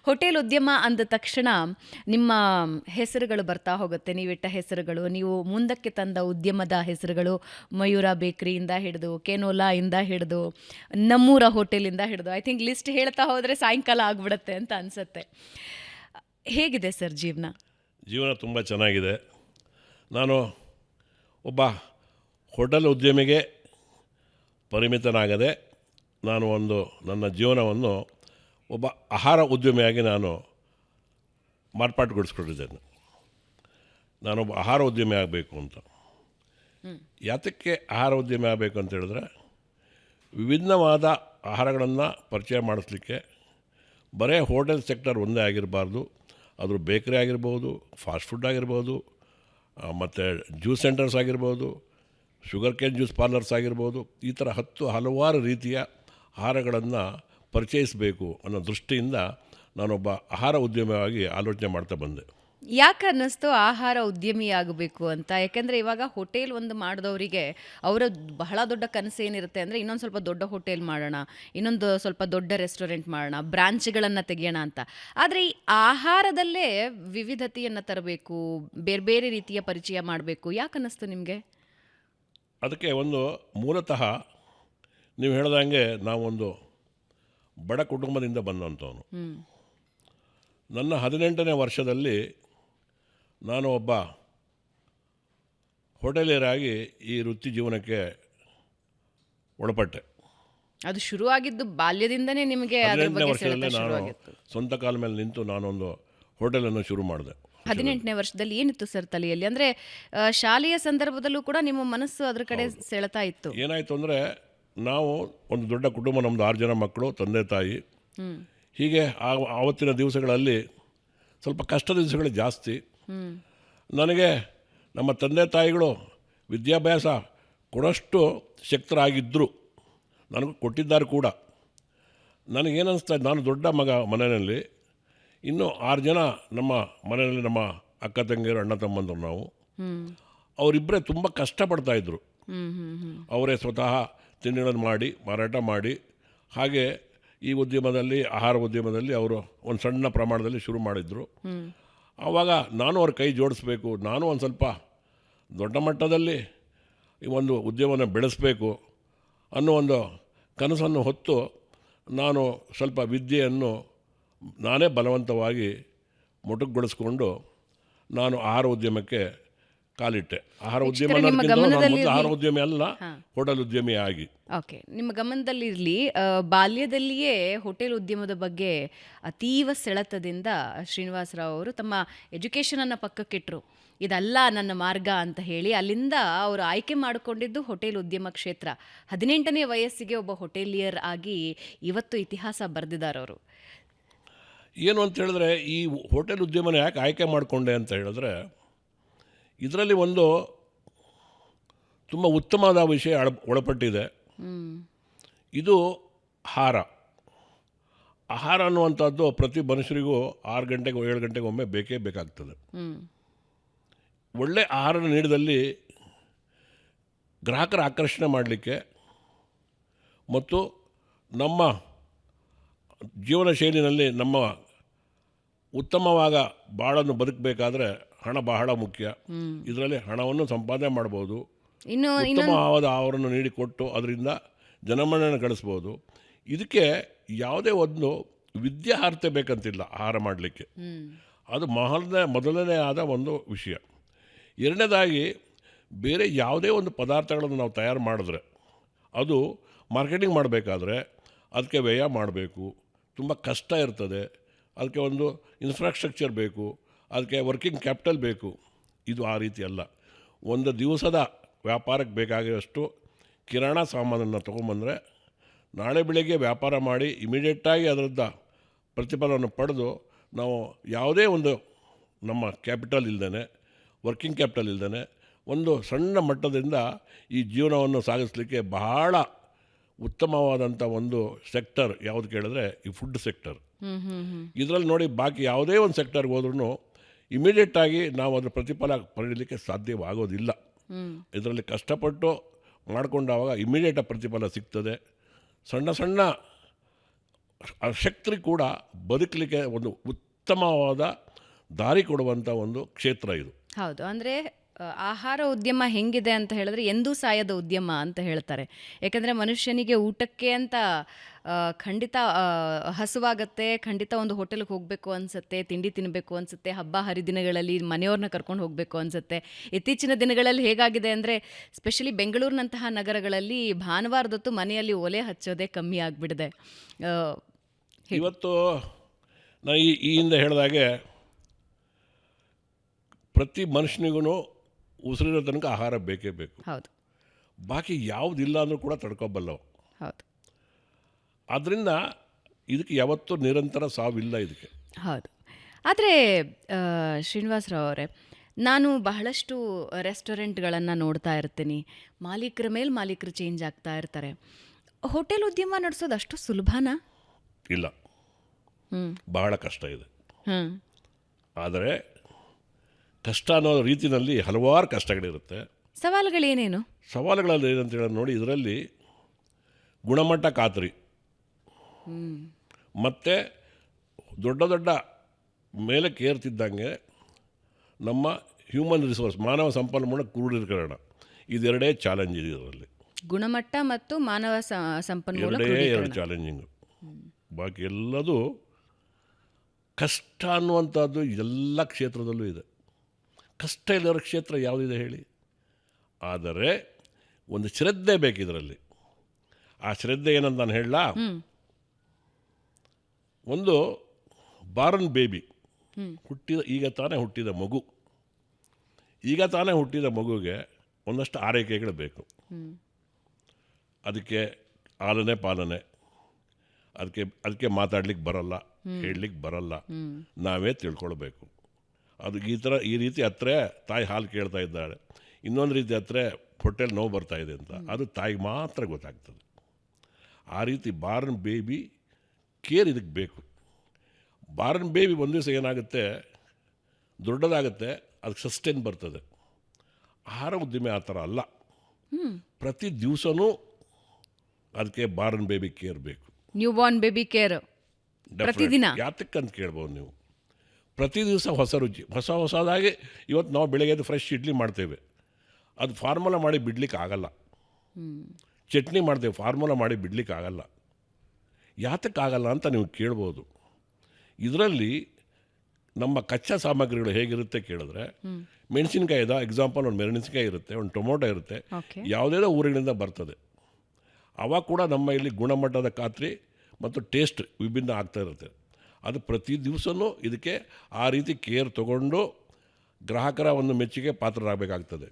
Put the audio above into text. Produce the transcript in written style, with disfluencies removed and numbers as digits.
Hotel ಉದ್ಯಮ ಅಂದ ತಕ್ಷಣ ನಿಮ್ಮ ಹೆಸರುಗಳು ಬರ್ತಾ ಹೋಗುತ್ತೆ. ನೀವಿಟ್ಟ ಹೆಸರುಗಳು, ನೀವು ಮುಂದಕ್ಕೆ ತಂದ ಉದ್ಯಮದ ಹೆಸರುಗಳು, ಮಯೂರ ಬೇಕರಿಯಿಂದ ಹಿಡಿದು, ಕೆನೋಲಾ ಇಂದ ಹಿಡಿದು, ನಮ್ಮೂರ ಹೋಟೆಲಿಂದ ಹಿಡಿದು, ಐ ಥಿಂಕ್ ಲಿಸ್ಟ್ ಹೇಳ್ತಾ ಹೋದರೆ ಸಾಯಂಕಾಲ ಆಗ್ಬಿಡುತ್ತೆ ಅಂತ ಅನಿಸುತ್ತೆ. ಹೇಗಿದೆ ಸರ್ ಜೀವನ? ಜೀವನ ತುಂಬ ಚೆನ್ನಾಗಿದೆ. ನಾನು ಒಬ್ಬ ಹೋಟೆಲ್ ಉದ್ಯಮಿಗೆ ಪರಿಮಿತನಾಗದೆ ನಾನು ನನ್ನ ಜೀವನವನ್ನು ಒಬ್ಬ ಆಹಾರ ಉದ್ಯಮಿಯಾಗಿ ನಾನು ಮಾರ್ಪಾಟುಗೊಳಿಸ್ಕೊಂಡಿದ್ದೇನೆ. ನಾನೊಬ್ಬ ಆಹಾರ ಉದ್ಯಮಿ ಆಗಬೇಕು ಅಂತ. ಯಾತಕ್ಕೆ ಆಹಾರ ಉದ್ಯಮಿ ಆಗಬೇಕು ಅಂತ ಹೇಳಿದ್ರೆ, ವಿಭಿನ್ನವಾದ ಆಹಾರಗಳನ್ನು ಪರಿಚಯ ಮಾಡಿಸ್ಲಿಕ್ಕೆ ಬರೀ ಹೋಟೆಲ್ ಸೆಕ್ಟರ್ ಒಂದೇ ಆಗಿರಬಾರ್ದು. ಅದು ಬೇಕರಿ ಆಗಿರ್ಬೋದು, ಫಾಸ್ಟ್ ಫುಡ್ ಆಗಿರ್ಬೋದು, ಮತ್ತು ಜ್ಯೂಸ್ ಸೆಂಟರ್ಸ್ ಆಗಿರ್ಬೋದು, ಶುಗರ್ ಕೇನ್ ಜ್ಯೂಸ್ ಪಾರ್ಲರ್ಸ್ ಆಗಿರ್ಬೋದು. ಈ ಥರ ಹಲವಾರು ರೀತಿಯ ಆಹಾರಗಳನ್ನು ಪರಿಚಯಿಸಬೇಕು ಅನ್ನೋ ದೃಷ್ಟಿಯಿಂದ ನಾನೊಬ್ಬ ಆಹಾರ ಉದ್ಯಮಿಯಾಗಿ ಆಲೋಚನೆ ಮಾಡ್ತಾ ಬಂದೆ. ಯಾಕೆ ಅನ್ನಿಸ್ತು ಆಹಾರ ಉದ್ಯಮಿ ಆಗಬೇಕು ಅಂತ? ಯಾಕೆಂದರೆ ಇವಾಗ ಹೋಟೆಲ್ ಒಂದು ಮಾಡಿದವರಿಗೆ ಅವರ ಬಹಳ ದೊಡ್ಡ ಕನಸು ಏನಿರುತ್ತೆ ಅಂದರೆ, ಇನ್ನೊಂದು ಸ್ವಲ್ಪ ದೊಡ್ಡ ಹೋಟೆಲ್ ಮಾಡೋಣ, ಇನ್ನೊಂದು ಸ್ವಲ್ಪ ದೊಡ್ಡ ರೆಸ್ಟೋರೆಂಟ್ ಮಾಡೋಣ, ಬ್ರಾಂಚ್ಗಳನ್ನು ತೆಗೆಯೋಣ ಅಂತ. ಆದರೆ ಈ ಆಹಾರದಲ್ಲೇ ವಿವಿಧತೆಯನ್ನು ತರಬೇಕು, ಬೇರೆ ಬೇರೆ ರೀತಿಯ ಪರಿಚಯ ಮಾಡಬೇಕು. ಯಾಕೆ ಅನ್ನಿಸ್ತು ನಿಮಗೆ? ಅದಕ್ಕೆ ಮೂಲತಃ ನೀವು ಹೇಳ್ದಂಗೆ ನಾವೊಂದು ಬಡ ಕುಟುಂಬದಿಂದ ಬಂದಂಥವನು. ನನ್ನ 18ನೇ ವರ್ಷದಲ್ಲಿ ನಾನು ಒಬ್ಬ ಹೋಟೆಲಿಯರಾಗಿ ಈ ವೃತ್ತಿ ಜೀವನಕ್ಕೆ ಒಳಪಟ್ಟೆ. ಅದು ಶುರುವಾಗಿದ್ದು ಬಾಲ್ಯದಿಂದನೇ ನಿಮಗೆ? 18ನೇ ವರ್ಷದಲ್ಲಿ ನಾನು ಸ್ವಂತ ಕಾಲ ಮೇಲೆ ನಿಂತು ನಾನೊಂದು ಹೋಟೆಲನ್ನು ಶುರು ಮಾಡಿದೆ. 18ನೇ ವರ್ಷದಲ್ಲಿ ಏನಿತ್ತು ಸರ್ ತಲೆಯಲ್ಲಿ? ಅಂದರೆ ಶಾಲೆಯ ಸಂದರ್ಭದಲ್ಲೂ ಕೂಡ ನಿಮ್ಮ ಮನಸ್ಸು ಅದ್ರ ಕಡೆ ಸೆಳೆತಾ ಇತ್ತು? ಏನಾಯಿತು ಅಂದರೆ, ನಾವು ಒಂದು ದೊಡ್ಡ ಕುಟುಂಬ, ನಮ್ಮದು 6 ಜನ ಮಕ್ಕಳು, ತಂದೆ ತಾಯಿ. ಹೀಗೆ ಆವತ್ತಿನ ದಿವಸಗಳಲ್ಲಿ ಸ್ವಲ್ಪ ಕಷ್ಟ ದಿವಸಗಳು ಜಾಸ್ತಿ. ನನಗೆ ನಮ್ಮ ತಂದೆ ತಾಯಿಗಳು ವಿದ್ಯಾಭ್ಯಾಸ ಕೊಡೋಷ್ಟು ಶಕ್ತರಾಗಿದ್ದರು, ನನಗೂ ಕೊಟ್ಟಿದ್ದಾರೆ ಕೂಡ. ನನಗೇನಿಸ್ತಾ, ನಾನು ದೊಡ್ಡ ಮಗ ಮನೆಯಲ್ಲಿ, ಇನ್ನೂ 6 ಜನ ನಮ್ಮ ಮನೆಯಲ್ಲಿ, ನಮ್ಮ ಅಕ್ಕ ತಂಗಿಯರು, ಅಣ್ಣ ತಮ್ಮಂದರು ನಾವು. ಅವರಿಬ್ಬರೇ ತುಂಬ ಕಷ್ಟಪಡ್ತಾಯಿದ್ರು. ಅವರೇ ಸ್ವತಃ ತಿಂಡಿಗಳನ್ನು ಮಾಡಿ ಮಾರಾಟ ಮಾಡಿ, ಹಾಗೆ ಈ ಉದ್ಯಮದಲ್ಲಿ, ಆಹಾರ ಉದ್ಯಮದಲ್ಲಿ ಅವರು ಒಂದು ಸಣ್ಣ ಪ್ರಮಾಣದಲ್ಲಿ ಶುರು ಮಾಡಿದರು. ಆವಾಗ ನಾನು ಅವ್ರ ಕೈ ಜೋಡಿಸ್ಬೇಕು, ನಾನು ಒಂದು ಸ್ವಲ್ಪ ದೊಡ್ಡ ಮಟ್ಟದಲ್ಲಿ ಈ ಒಂದು ಉದ್ಯಮವನ್ನು ಬೆಳೆಸಬೇಕು ಅನ್ನೋ ಒಂದು ಕನಸನ್ನು ಹೊತ್ತು ನಾನು ಸ್ವಲ್ಪ ವಿದ್ಯೆಯನ್ನು ನಾನೇ ಬಲವಂತವಾಗಿ ಮೊಟಕುಗೊಳಿಸ್ಕೊಂಡು ನಾನು ಆಹಾರ ಉದ್ಯಮಕ್ಕೆ ಕಾಲಿಟ್ಟೆ. ಆಹಾರ ಉದ್ಯಮ ಆಹಾರ ಉದ್ಯಮಿ ಅಲ್ಲ, ಹೋಟೆಲ್ ಉದ್ಯಮಿ ಆಗಿ. ಓಕೆ, ನಿಮ್ಮ ಗಮನದಲ್ಲಿರಲಿ, ಬಾಲ್ಯದಲ್ಲಿಯೇ ಹೋಟೆಲ್ ಉದ್ಯಮದ ಬಗ್ಗೆ ಅತೀವ ಸೆಳೆತದಿಂದ ಶ್ರೀನಿವಾಸರಾವ್ ಅವರು ತಮ್ಮ ಎಜುಕೇಷನನ್ನು ಪಕ್ಕಕ್ಕಿಟ್ಟರು. ಇದಲ್ಲ ನನ್ನ ಮಾರ್ಗ ಅಂತ ಹೇಳಿ ಅಲ್ಲಿಂದ ಅವರು ಆಯ್ಕೆ ಮಾಡಿಕೊಂಡಿದ್ದು ಹೋಟೆಲ್ ಉದ್ಯಮ ಕ್ಷೇತ್ರ. 18ನೇ ವಯಸ್ಸಿಗೆ ಒಬ್ಬ ಹೋಟೆಲಿಯರ್ ಆಗಿ ಇವತ್ತು ಇತಿಹಾಸ ಬರೆದಿದ್ದಾರೆ ಅವರು. ಏನು ಅಂತ ಹೇಳಿದ್ರೆ, ಈ ಹೋಟೆಲ್ ಉದ್ಯಮನ ಯಾಕೆ ಆಯ್ಕೆ ಮಾಡಿಕೊಂಡೆ ಅಂತ ಹೇಳಿದ್ರೆ, ಇದರಲ್ಲಿ ತುಂಬ ಉತ್ತಮವಾದ ವಿಷಯ ಒಳಪಟ್ಟಿದೆ. ಇದು ಆಹಾರ ಅನ್ನುವಂಥದ್ದು ಪ್ರತಿ ಮನುಷ್ಯರಿಗೂ 6 ಗಂಟೆಗೆ 7 ಗಂಟೆಗೆ ಒಮ್ಮೆ ಬೇಕೇ ಬೇಕಾಗ್ತದೆ. ಒಳ್ಳೆ ಆಹಾರ ನೀಡಿದಲ್ಲಿ ಗ್ರಾಹಕರ ಆಕರ್ಷಣೆ ಮಾಡಲಿಕ್ಕೆ ಮತ್ತು ನಮ್ಮ ಜೀವನ ಶೈಲಿನಲ್ಲಿ ನಮ್ಮ ಉತ್ತಮವಾದ ಬಾಳನ್ನು ಬದುಕಬೇಕಾದ್ರೆ ಹಣ ಬಹಳ ಮುಖ್ಯ. ಇದರಲ್ಲಿ ಹಣವನ್ನು ಸಂಪಾದನೆ ಮಾಡ್ಬೋದು, ಉತ್ತಮವಾದ ಆಹಾರವನ್ನು ನೀಡಿಕೊಟ್ಟು ಅದರಿಂದ ಜನಮನ್ನಣೆ ಗಳಿಸ್ಬೋದು. ಇದಕ್ಕೆ ಯಾವುದೇ ಒಂದು ವಿದ್ಯಾರ್ಹತೆ ಬೇಕಂತಿಲ್ಲ ಆಹಾರ ಮಾಡಲಿಕ್ಕೆ. ಅದು ಮೊದಲನೇ ಆದ ಒಂದು ವಿಷಯ. ಎರಡನೇದಾಗಿ, ಬೇರೆ ಯಾವುದೇ ಒಂದು ಪದಾರ್ಥಗಳನ್ನು ನಾವು ತಯಾರು ಮಾಡಿದ್ರೆ ಅದು ಮಾರ್ಕೆಟಿಂಗ್ ಮಾಡಬೇಕಾದ್ರೆ ಅದಕ್ಕೆ ವ್ಯಯ ಮಾಡಬೇಕು, ತುಂಬ ಕಷ್ಟ ಇರ್ತದೆ. ಅದಕ್ಕೆ ಒಂದು ಇನ್ಫ್ರಾಸ್ಟ್ರಕ್ಚರ್ ಬೇಕು, ಅದಕ್ಕೆ ವರ್ಕಿಂಗ್ ಕ್ಯಾಪಿಟಲ್ ಬೇಕು. ಇದು ಆ ರೀತಿ ಅಲ್ಲ. ಒಂದು ದಿವಸದ ವ್ಯಾಪಾರಕ್ಕೆ ಬೇಕಾಗಿರೋಷ್ಟು ಕಿರಾಣ ಸಾಮಾನನ್ನು ತೊಗೊಂಬಂದರೆ ನಾಳೆ ಬೆಳಗ್ಗೆ ವ್ಯಾಪಾರ ಮಾಡಿ ಇಮಿಡಿಯೇಟಾಗಿ ಅದರದ್ದು ಪ್ರತಿಫಲವನ್ನು ಪಡೆದು ನಾವು ಯಾವುದೇ ಒಂದು ನಮ್ಮ ಕ್ಯಾಪಿಟಲ್ ಇಲ್ಲದೇ, ವರ್ಕಿಂಗ್ ಕ್ಯಾಪಿಟಲ್ ಇಲ್ಲದೇ ಒಂದು ಸಣ್ಣ ಮಟ್ಟದಿಂದ ಈ ಜೀವನವನ್ನು ಸಾಗಿಸಲಿಕ್ಕೆ ಬಹಳ ಉತ್ತಮವಾದಂಥ ಒಂದು ಸೆಕ್ಟರ್ ಯಾವುದು ಕೇಳಿದ್ರೆ ಈ ಫುಡ್ ಸೆಕ್ಟರ್. ಇದರಲ್ಲಿ ನೋಡಿ, ಬಾಕಿ ಯಾವುದೇ ಒಂದು ಸೆಕ್ಟರ್ಗೆ ಹೋದ್ರೂ ಇಮಿಡಿಯೇಟಾಗಿ ನಾವು ಅದರ ಪ್ರತಿಫಲ ಪಡೆಯಲಿಕ್ಕೆ ಸಾಧ್ಯವಾಗೋದಿಲ್ಲ. ಇದರಲ್ಲಿ ಕಷ್ಟಪಟ್ಟು ಮಾಡಿಕೊಂಡಾಗ ಇಮಿಡಿಯೇಟ್ ಪ್ರತಿಫಲ ಸಿಗ್ತದೆ. ಸಣ್ಣ ಸಣ್ಣ ಆ ಶಕ್ತಿ ಕೂಡ ಬದುಕಲಿಕ್ಕೆ ಒಂದು ಉತ್ತಮವಾದ ದಾರಿ ಕೊಡುವಂಥ ಒಂದು ಕ್ಷೇತ್ರ ಇದು. ಹೌದು. ಅಂದರೆ ಆಹಾರ ಉದ್ಯಮ ಹೆಂಗಿದೆ ಅಂತ ಹೇಳಿದ್ರೆ ಎಂದೂ ಸಾಯದ ಉದ್ಯಮ ಅಂತ ಹೇಳ್ತಾರೆ. ಯಾಕಂದರೆ ಮನುಷ್ಯನಿಗೆ ಊಟಕ್ಕೆ ಅಂತ ಖಂಡಿತ ಹಸುವಾಗತ್ತೆ, ಖಂಡಿತ ಒಂದು ಹೋಟೆಲ್ಗೆ ಹೋಗಬೇಕು ಅನಿಸುತ್ತೆ, ತಿಂಡಿ ತಿನ್ನಬೇಕು ಅನಿಸುತ್ತೆ, ಹಬ್ಬ ಹರಿದಿನಗಳಲ್ಲಿ ಮನೆಯವ್ರನ್ನ ಕರ್ಕೊಂಡು ಹೋಗಬೇಕು ಅನಿಸುತ್ತೆ. ಇತ್ತೀಚಿನ ದಿನಗಳಲ್ಲಿ ಹೇಗಾಗಿದೆ ಅಂದರೆ ಸ್ಪೆಷಲಿ ಬೆಂಗಳೂರಿನಂತಹ ನಗರಗಳಲ್ಲಿ ಭಾನುವಾರದೊತ್ತು ಮನೆಯಲ್ಲಿ ಒಲೆ ಹಚ್ಚೋದೇ ಕಮ್ಮಿ ಆಗಿಬಿಡಿದೆ. ಇವತ್ತು ನಾನು ಈ ಹಿಂದೆ ಹೇಳಿದಾಗೆ ಪ್ರತಿ ಮನುಷ್ಯನಿಗೂ ಉಸಿರಿರೋ ತನಕ ಆಹಾರ ಬೇಕೇ ಬೇಕು. ಹೌದು ಬಾಕಿ ಯಾವುದಿಲ್ಲ ಅಂದರೂ ಕೂಡ ತಡ್ಕೊಬಲ್ಲವು. ಹೌದು ಆದ್ದರಿಂದ ಇದಕ್ಕೆ ಯಾವತ್ತೂ ನಿರಂತರ ಸಾವಿಲ್ಲ ಇದಕ್ಕೆ. ಹೌದು. ಆದರೆ ಶ್ರೀನಿವಾಸರಾವ್ ಅವರೇ, ನಾನು ಬಹಳಷ್ಟು ರೆಸ್ಟೋರೆಂಟ್ಗಳನ್ನು ನೋಡ್ತಾ ಇರ್ತೀನಿ. ಮಾಲೀಕರ ಮೇಲೆ ಮಾಲೀಕರು ಚೇಂಜ್ ಆಗ್ತಾ ಇರ್ತಾರೆ. ಹೋಟೆಲ್ ಉದ್ಯಮ ನಡೆಸೋದು ಅಷ್ಟು ಸುಲಭನಾ? ಇಲ್ಲ, ಬಹಳ ಕಷ್ಟ ಇದೆ. ಆದರೆ ಕಷ್ಟ ಅನ್ನೋ ರೀತಿಯಲ್ಲಿ ಹಲವಾರು ಕಷ್ಟಗಳಿರುತ್ತೆ. ಸವಾಲುಗಳೇನೇನು? ಸವಾಲುಗಳಲ್ಲಿ ಏನಂತ ಹೇಳೋದು ನೋಡಿ, ಇದರಲ್ಲಿ ಗುಣಮಟ್ಟ ಖಾತ್ರಿ ಮತ್ತು ದೊಡ್ಡ ದೊಡ್ಡ ಮೇಲಕ್ಕೆ ಏರ್ತಿದ್ದಂಗೆ ನಮ್ಮ ಹ್ಯೂಮನ್ ರಿಸೋರ್ಸ್ ಮಾನವ ಸಂಪನ್ಮೂಲ ಕ್ರೋಢೀಕರಣ, ಇದೆರಡೇ ಚಾಲೆಂಜ್ ಇದೆ ಇದರಲ್ಲಿ. ಗುಣಮಟ್ಟ ಮತ್ತು ಮಾನವ ಸಂಪನ್ಮೂಲ ಎರಡು ಚಾಲೆಂಜಿಂಗು. ಬಾಕಿ ಎಲ್ಲದು ಕಷ್ಟ ಅನ್ನುವಂಥದ್ದು ಎಲ್ಲ ಕ್ಷೇತ್ರದಲ್ಲೂ ಇದೆ. ಕಷ್ಟ ಇಲ್ಲದ ಕ್ಷೇತ್ರ ಯಾವುದಿದೆ ಹೇಳಿ? ಆದರೆ ಒಂದು ಶ್ರದ್ಧೆ ಬೇಕು ಇದರಲ್ಲಿ. ಆ ಶ್ರದ್ಧೆ ಏನಂತ ನಾನು ಹೇಳಲ್ಲ. ಒಂದು ಬಾರ್ನ್ ಬೇಬಿ ಈಗ ತಾನೇ ಹುಟ್ಟಿದ ಮಗು, ಈಗ ತಾನೇ ಹುಟ್ಟಿದ ಮಗುಗೆ ಒಂದಷ್ಟು ಆರೈಕೆಗಳು ಬೇಕು. ಅದಕ್ಕೆ ಆಲನೆ ಪಾಲನೆ, ಅದಕ್ಕೆ ಮಾತಾಡ್ಲಿಕ್ಕೆ ಬರಲ್ಲ, ಹೇಳಲಿಕ್ಕೆ ಬರಲ್ಲ, ನಾವೇ ತಿಳ್ಕೊಳ್ಬೇಕು. ಅದು ಈ ರೀತಿ ಹತ್ರ ತಾಯಿ ಹಾಲು ಕೇಳ್ತಾ ಇದ್ದಾಳೆ, ಇನ್ನೊಂದು ರೀತಿ ಹತ್ರ ಹೊಟ್ಟೆಲಿ ನೋವು ಬರ್ತಾ ಇದೆ ಅಂತ ಅದು ತಾಯಿಗೆ ಮಾತ್ರ ಗೊತ್ತಾಗ್ತದೆ. ಆ ರೀತಿ ಬಾರ್ನ್ ಬೇಬಿ ಕೇರ್ ಇದಕ್ಕೆ ಬೇಕು. ಬಾರ್ನ್ ಬೇಬಿ ಒಂದು ದಿವಸ ಏನಾಗುತ್ತೆ, ದೊಡ್ಡದಾಗುತ್ತೆ, ಅದಕ್ಕೆ ಸಸ್ಟೈನ್ ಬರ್ತದೆ. ಆಹಾರ ಉದ್ದಿಮೆ ಆ ಥರ ಅಲ್ಲ. ಪ್ರತಿ ದಿವಸನೂ ಅದಕ್ಕೆ ಬಾರ್ನ್ ಬೇಬಿ ಕೇರ್ ಬೇಕು. ನ್ಯೂ ಬಾರ್ನ್ ಬೇಬಿ ಕೇರ್ ಪ್ರತಿದಿನ ಯಾತಕ್ಕಂತ ಕೇಳ್ಬೋದು ನೀವು. ಪ್ರತಿ ದಿವಸ ಹೊಸ ರುಚಿ, ಹೊಸದಾಗಿ. ಇವತ್ತು ನಾವು ಬೆಳಗ್ಗೆ ಫ್ರೆಶ್ ಇಡ್ಲಿ ಮಾಡ್ತೇವೆ, ಅದು ಫಾರ್ಮುಲಾ ಮಾಡಿ ಬಿಡ್ಲಿಕ್ಕೆ ಆಗಲ್ಲ. ಚಟ್ನಿ ಮಾಡ್ತೇವೆ, ಫಾರ್ಮುಲಾ ಮಾಡಿ ಬಿಡ್ಲಿಕ್ಕೆ ಆಗಲ್ಲ. ಯಾತಕ್ಕಾಗಲ್ಲ ಅಂತ ನೀವು ಕೇಳ್ಬೋದು. ಇದರಲ್ಲಿ ನಮ್ಮ ಕಚ್ಚಾ ಸಾಮಗ್ರಿಗಳು ಹೇಗಿರುತ್ತೆ ಕೇಳಿದ್ರೆ, ಮೆಣಸಿನ್ಕಾಯಿ ಇದೆ ಎಕ್ಸಾಂಪಲ್, ಒಂದು ಮೆಣಸಿನ್ಕಾಯಿ ಇರುತ್ತೆ, ಒಂದು ಟೊಮೊಟೊ ಇರುತ್ತೆ, ಯಾವುದೇದೋ ಊರುಗಳಿಂದ ಬರ್ತದೆ. ಅವಾಗ ಕೂಡ ನಮ್ಮ ಇಲ್ಲಿ ಗುಣಮಟ್ಟದ ಖಾತ್ರಿ ಮತ್ತು ಟೇಸ್ಟ್ ವಿಭಿನ್ನ ಆಗ್ತಾ ಇರುತ್ತೆ. ಅದು ಪ್ರತಿ ದಿವಸವೂ ಇದಕ್ಕೆ ಆ ರೀತಿ ಕೇರ್ ತಗೊಂಡು ಗ್ರಾಹಕರ ಒಂದು ಮೆಚ್ಚುಗೆ ಪಾತ್ರರಾಗಬೇಕಾಗ್ತದೆ.